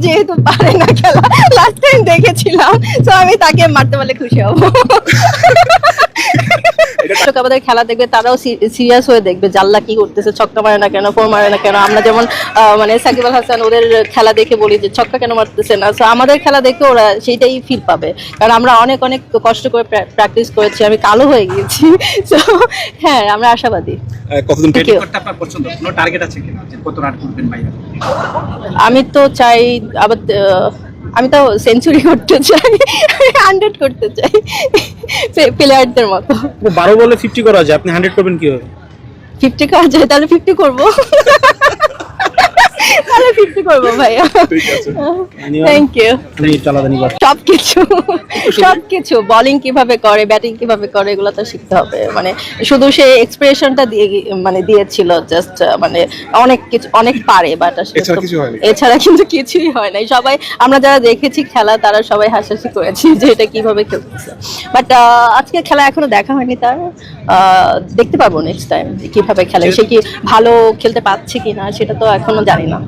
যেহেতু পারে না খেলা, লাস্ট টাইম দেখেছিলাম, তো আমি তাকে মারতে পারলে খুশি হব। আমাদের খেলা দেখবে, তারাও সিরিয়াস হয়ে দেখবে জাল্লা কি করতেছে, ছক্কা মারে না কেন, ফোর মারে না কেন। আমরা যেমন মানে সাকিব আল হাসান ওদের খেলা দেখে বলি যে ছক্কা কেন মারতেছে না, তো আমাদের খেলা দেখে ওরা সেইটাই ফিল পাবে, কারণ আমরা অনেক অনেক কষ্ট করে প্র্যাকটিস করেছি। আমি কালো হয়ে গিয়েছি, তো হ্যাঁ আমরা আশাবাদী। কতদিন ব্যাটিং করতে আপনার পছন্দ, কোনো টার্গেট আছে কিনা যে কত রান করবেন ভাইয়া? আমি তো চাই আবার আমি তো সেঞ্চুরি করতে চাই, 100 করতে চাই প্লেয়ারদের মতো। 12 বলে 50 করা যায়, আপনি 100 করবেন কিভাবে? 50 করা যায়, তাহলে 50 করবো। তাহলে 50 করবো ভাইয়া। Thank you. সবকিছু বোলিং কিভাবে করে, ব্যাটিং কিভাবে করে, এগুলো তো শিখতে হবে। মানে শুধু সে এক্সপ্রেশনটা দিয়ে মানে দিয়েছিল, জাস্ট মানে অনেক কিছু অনেক পারে, বাট এছাড়া কিন্তু কিছুই হয় নাই। সবাই আমরা যারা দেখেছি খেলা, তারা সবাই হাসাহাসি করেছি যে এটা কিভাবে খেলতেছে। বাট আজকে খেলা এখনো দেখা হয়নি তার, দেখতে পারবো নেক্সট টাইম কিভাবে খেলে, সে কি ভালো খেলতে পারছে কিনা সেটা তো এখনো জানি না।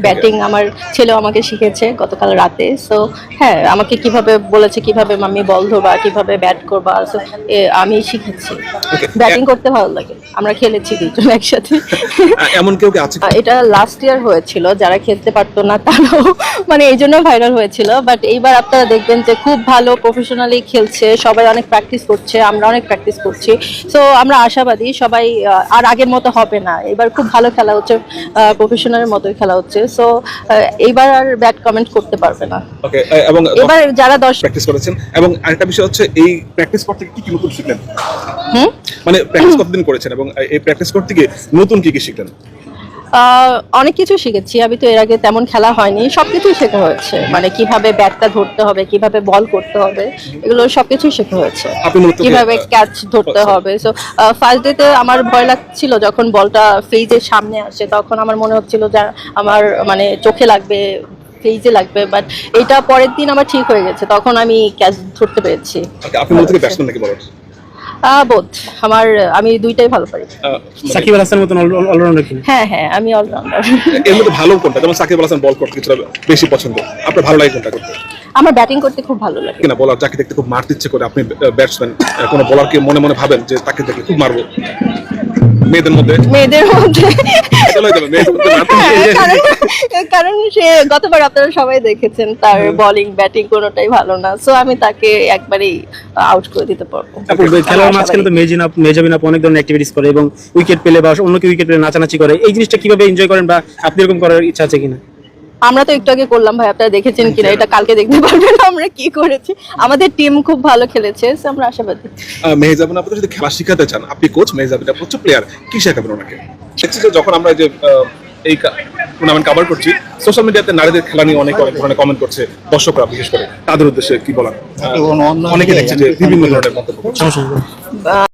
ব্যাটিং আমার ছেলেও আমাকে শিখেছে গতকাল রাতে, সো হ্যাঁ আমাকে কিভাবে বলেছে কিভাবে আমি বল ধরবা, কিভাবে ব্যাট করবা, সো আমি শিখেছি। ব্যাটিং করতে ভালো লাগে, আমরা খেলেছি দুজন একসাথে। এমন কেউ কি আছে? এটা লাস্ট ইয়ার হয়েছিল, যারা খেলতে পারতো না তারাও মানে এই জন্য ভাইরাল হয়েছিল। বাট এইবার আপনারা দেখবেন যে খুব ভালো প্রফেশনালি খেলছে, সবাই অনেক প্র্যাকটিস করছে, আমরা অনেক প্র্যাকটিস করছি, সো আমরা আশাবাদী সবাই আর আগের মতো হবে না। এবার খুব ভালো খেলা হচ্ছে, প্রফেশনালের মতোই খেলা হচ্ছে, সো এইবার আর ব্যাড কমেন্ট করতে পারবে না। ওকে, এবং এবার যারা 10 প্র্যাকটিস করেছেন, এবং আরেকটা বিষয় হচ্ছে এই প্র্যাকটিস করতে কি কি নতুন শিখলেন? মানে প্র্যাকটিস কতদিন করেছেন এবং এই প্র্যাকটিস করতে গিয়ে নতুন কি কি শিখলেন? অনেক কিছু শিখেছি। আমি তো এর আগে তেমন খেলা হয়নি, সবকিছুই শেখা হয়েছে। মানে কিভাবে ব্যাটটা ধরতে হবে, কিভাবে বল করতে হবে, এগুলো সবকিছুই শেখা হয়েছে। কিভাবে ক্যাচ ধরতে হবে। সো ফার্স্ট ডেতে আমার ভয় লাগছিল, যখন বলটা ফেজের সামনে আসে তখন আমার মনে হচ্ছিল যে আমার মানে চোখে লাগবে, ফেজে লাগবে, বাট এটা পরের দিন আমার ঠিক হয়ে গেছে, তখন আমি ক্যাচ ধরতে পেরেছি। আপনি মূলত ব্যাটসম্যান নাকি বলার? বোথ, আমি দুইটাই ভালো পারি। সাকিব আল হাসানের মতন অলরাউন্ডার কি? হ্যাঁ হ্যাঁ, আমি অলরাউন্ডার। এর মধ্যে ভালো কোনটা? যেমন সাকিব আল হাসান বল করতে কিছুটা বেশি পছন্দ, আপনার ভালো লাগে কোনটা করতে? আমার ব্যাটিং করতে খুব ভালো লাগে। কিনা বলার যাকে দেখতে খুব মারতে ইচ্ছে করে, আপনি ব্যাটসম্যান, কোনো বলারকে মনে মনে ভাবেন যে তাকে দেখে খুব মারবো? মেয়েদের মধ্যে কারণ সে গতবার আপনারা সবাই দেখেছেন তার বোলিং ব্যাটিং কোনোটাই ভালো না, সো আমি তাকে একবারেই আউট করে দিতে পারবো। খেলার মাঝখানে তো মেজাবিন আপু অনেক ধরনের অ্যাক্টিভিটিস করে এবং উইকেট পেলে বা অন্য কেউ উইকেট পেলে নাচানাচি করে, এই জিনিসটা কিভাবে এনজয় করেন বা আপনি এরকম করার ইচ্ছা আছে কিনা? আমরা তো একটু আগে করলাম ভাই, আপনারা দেখেছেন কিনা এটা কালকে দেখতে পারবেন আমরা কি করেছি। আমাদের টিম খুব ভালো খেলেছে, আমরা আশাবাদী। মেহজাবিন আপনি যদি খেলা শিখাতে চান, আপনি কোচ, মেহজাবিন আপনি হচ্ছে প্লেয়ার, কি শেখাবেন ওনাকে? দেখছি যে যখন আমরা যে এই টুর্নামেন্ট কভার করছি, সোশ্যাল মিডিয়াতে নারীদের খেলা নিয়ে অনেক ধরনের কমেন্ট করছে দর্শকরা, বিশেষ করে তাদের উদ্দেশ্যে কি বলার? অনেকে দেখছে যে বিভিন্ন ধরনের মন্তব্য।